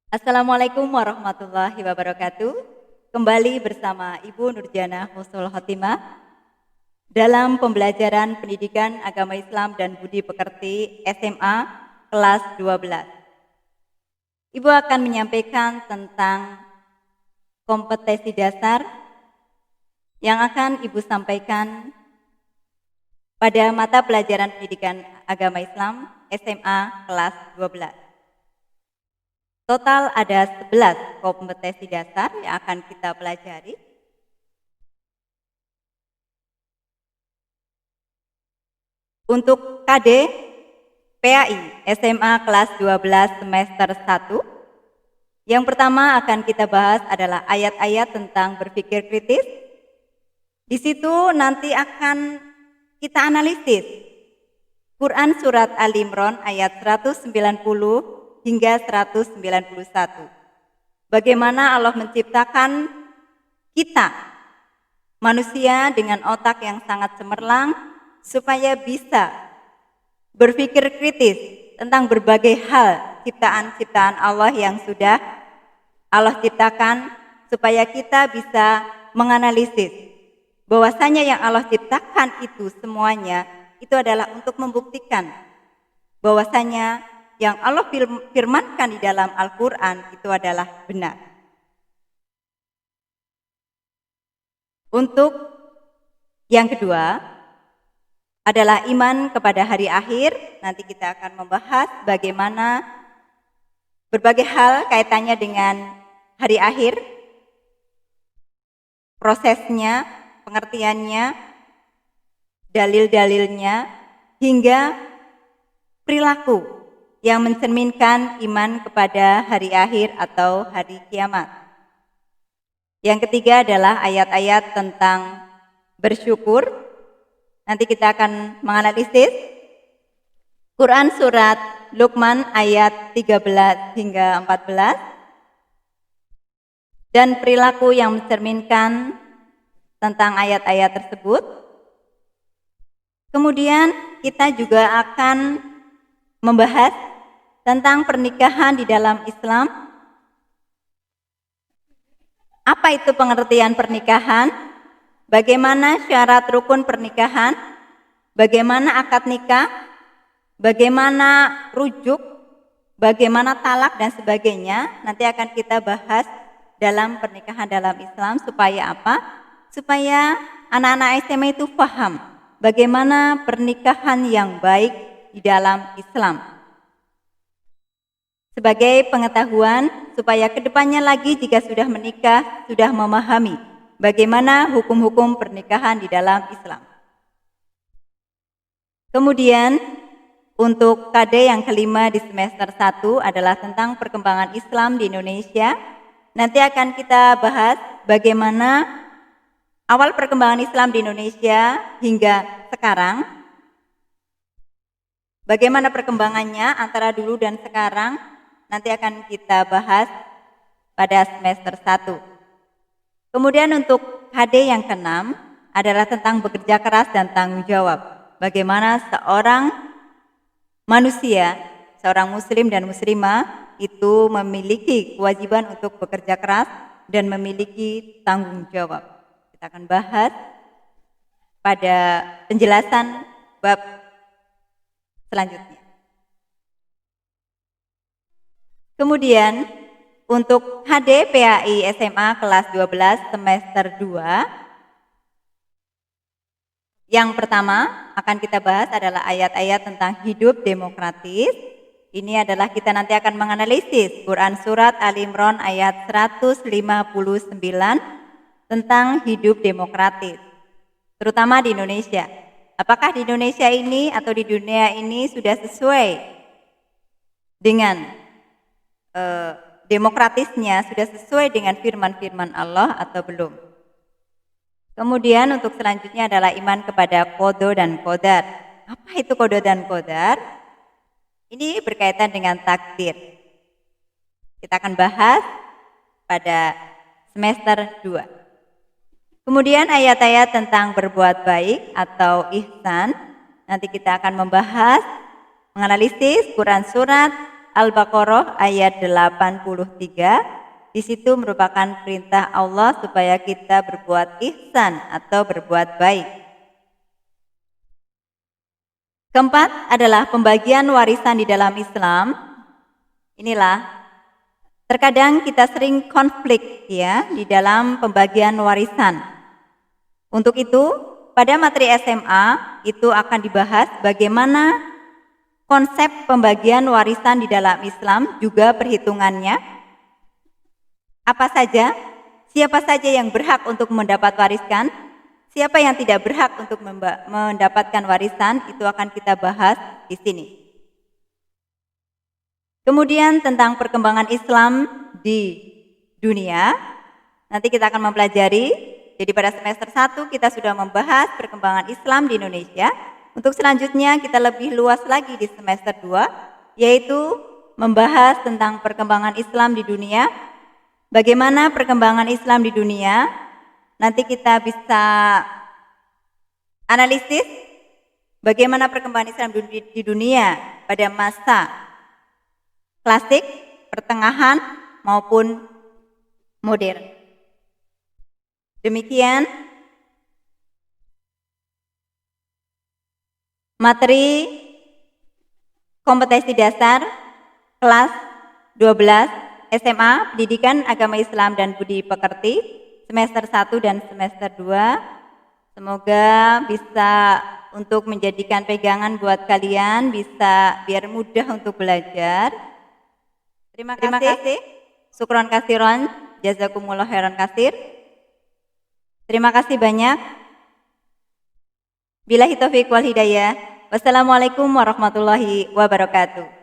Assalamualaikum warahmatullahi wabarakatuh. Kembali bersama Ibu Nurjana Husnul Khotimah dalam pembelajaran Pendidikan Agama Islam dan Budi Pekerti SMA kelas 12. Ibu akan menyampaikan tentang kompetensi dasar yang akan Ibu sampaikan pada mata pelajaran Pendidikan Agama Islam SMA kelas 12. Total ada 11 kompetensi dasar yang akan kita pelajari. Untuk KD PAI SMA kelas 12 semester 1, yang pertama akan kita bahas adalah ayat-ayat tentang berpikir kritis. Di situ nanti akan kita analisis Quran Surat Ali Imran ayat 190 hingga 191. Bagaimana Allah menciptakan kita, manusia dengan otak yang sangat cemerlang, supaya bisa berpikir kritis tentang berbagai hal ciptaan-ciptaan Allah yang sudah Allah ciptakan, supaya kita bisa menganalisis bahwasanya yang Allah ciptakan itu semuanya itu adalah untuk membuktikan bahwasanya yang Allah firmankan di dalam Al-Quran itu adalah benar. Untuk yang kedua adalah iman kepada hari akhir. Nanti kita akan membahas bagaimana berbagai hal kaitannya dengan hari akhir, prosesnya, pengertiannya, dalil-dalilnya, hingga perilaku yang mencerminkan iman kepada hari akhir atau hari kiamat. Yang ketiga adalah ayat-ayat tentang bersyukur. Nanti kita akan menganalisis Quran Surat Luqman ayat 13 hingga 14 dan perilaku yang mencerminkan tentang ayat-ayat tersebut. Kemudian kita juga akan membahas tentang pernikahan di dalam Islam. Apa itu pengertian pernikahan? Bagaimana syarat rukun pernikahan? Bagaimana akad nikah? Bagaimana rujuk? Bagaimana talak dan sebagainya? Nanti akan kita bahas dalam pernikahan dalam Islam. Supaya apa? Supaya anak-anak SMA itu paham bagaimana pernikahan yang baik di dalam Islam. Sebagai pengetahuan, supaya kedepannya lagi jika sudah menikah, sudah memahami bagaimana hukum-hukum pernikahan di dalam Islam. Kemudian, untuk KD yang kelima di semester 1 adalah tentang perkembangan Islam di Indonesia. Nanti akan kita bahas bagaimana awal perkembangan Islam di Indonesia hingga sekarang. Bagaimana perkembangannya antara dulu dan sekarang, nanti akan kita bahas pada semester 1. Kemudian untuk KD yang keenam adalah tentang bekerja keras dan tanggung jawab. Bagaimana seorang manusia, seorang muslim dan muslimah itu memiliki kewajiban untuk bekerja keras dan memiliki tanggung jawab. Kita akan bahas pada penjelasan bab selanjutnya. Kemudian untuk HD PAI SMA kelas 12 semester 2, yang pertama akan kita bahas adalah ayat-ayat tentang hidup demokratis. Ini adalah kita nanti akan menganalisis Quran Surat Ali Imran ayat 159 tentang hidup demokratis, terutama di Indonesia. Apakah di Indonesia ini atau di dunia ini sudah sesuai dengan demokratisnya, sudah sesuai dengan firman-firman Allah atau belum? Kemudian untuk selanjutnya adalah iman kepada qada dan qadar. Apa itu qada dan qadar? Ini berkaitan dengan takdir. Kita akan bahas pada semester 2. Kemudian ayat-ayat tentang berbuat baik atau ihsan. Nanti kita akan membahas, menganalisis Quran Surat Al-Baqarah ayat 83. Di situ merupakan perintah Allah supaya kita berbuat ihsan atau berbuat baik. Keempat adalah pembagian warisan di dalam Islam. Inilah, terkadang kita sering konflik ya di dalam pembagian warisan. Untuk itu, pada materi SMA itu akan dibahas bagaimana konsep pembagian warisan di dalam Islam, juga perhitungannya. Apa saja, siapa saja yang berhak untuk mendapat warisan, siapa yang tidak berhak untuk mendapatkan warisan, itu akan kita bahas di sini. Kemudian tentang perkembangan Islam di dunia, nanti kita akan mempelajari. Jadi pada semester 1 kita sudah membahas perkembangan Islam di Indonesia. Untuk selanjutnya kita lebih luas lagi di semester 2, yaitu membahas tentang perkembangan Islam di dunia. Bagaimana perkembangan Islam di dunia, nanti kita bisa analisis bagaimana perkembangan Islam di dunia pada masa klasik, pertengahan, maupun modern. Demikian materi kompetensi dasar kelas 12 SMA Pendidikan Agama Islam dan Budi Pekerti semester 1 dan semester 2. Semoga bisa untuk menjadikan pegangan buat kalian, bisa biar mudah untuk belajar. Terima kasih. Syukron kasiron, jazakumullah khairan kasir. Terima kasih banyak. Billahi taufiq wal hidayah. Wassalamualaikum warahmatullahi wabarakatuh.